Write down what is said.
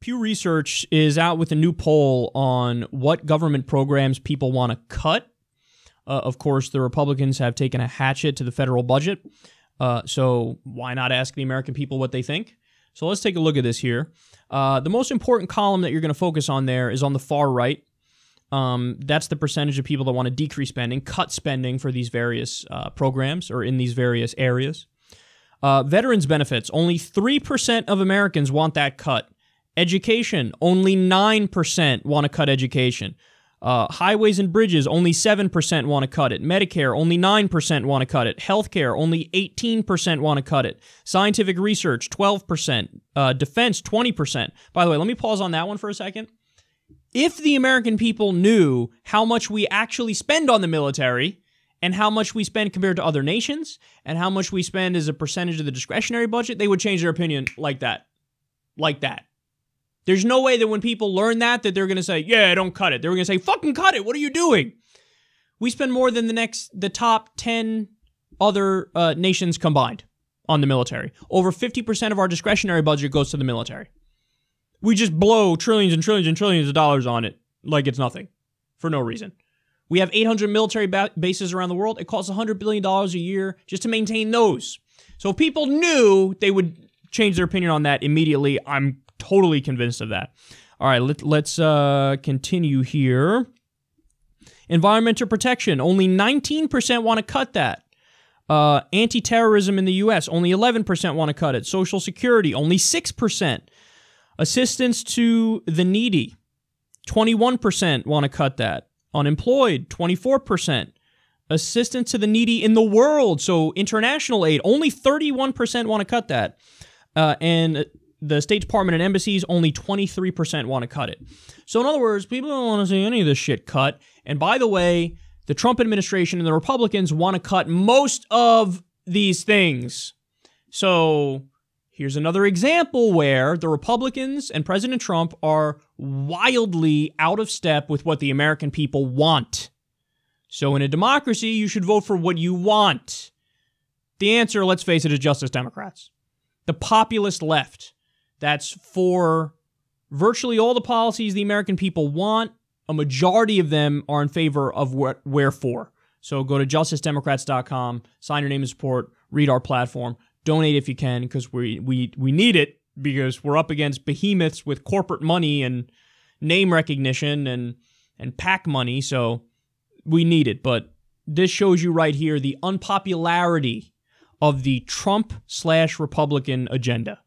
Pew Research is out with a new poll on what government programs people want to cut. Of course, the Republicans have taken a hatchet to the federal budget, so why not ask the American people what they think? So let's take a look at this here. The most important column that you're going to focus on there is on the far right. That's the percentage of people that want to decrease spending, cut spending for these various programs or in these various areas. Veterans benefits, only 3% of Americans want that cut. Education, only 9% want to cut education. Highways and bridges, only 7% want to cut it. Medicare, only 9% want to cut it. Healthcare, only 18% want to cut it. Scientific research, 12%. Defense, 20%. By the way, let me pause on that one for a second. If the American people knew how much we actually spend on the military and how much we spend compared to other nations and how much we spend as a percentage of the discretionary budget, they would change their opinion like that. Like that. There's no way that when people learn that they're going to say, yeah, don't cut it. They're going to say, fucking cut it. What are you doing? We spend more than the top 10 other nations combined on the military. Over 50% of our discretionary budget goes to the military. We just blow trillions and trillions and trillions of dollars on it like it's nothing for no reason. We have 800 military bases around the world. It costs $100 billion a year just to maintain those. So if people knew, they would change their opinion on that immediately. I'm totally convinced of that. All right, let's continue here. Environmental protection, only 19% want to cut that. Anti-terrorism in the U.S., only 11% want to cut it. Social Security, only 6%. Assistance to the needy, 21% want to cut that. Unemployed, 24%. Assistance to the needy in the world, so international aid, only 31% want to cut that. And the State Department and embassies, only 23% want to cut it. So in other words, people don't want to see any of this shit cut. And by the way, the Trump administration and the Republicans want to cut most of these things. So here's another example where the Republicans and President Trump are wildly out of step with what the American people want. So in a democracy, you should vote for what you want. The answer, let's face it, is Justice Democrats. The populist left. That's for virtually all the policies the American people want. A majority of them are in favor of wherefore. So go to justicedemocrats.com, sign your name and support, read our platform, donate if you can, because we need it, because we're up against behemoths with corporate money and name recognition and PAC money, so we need it. But this shows you right here the unpopularity of the Trump/Republican agenda.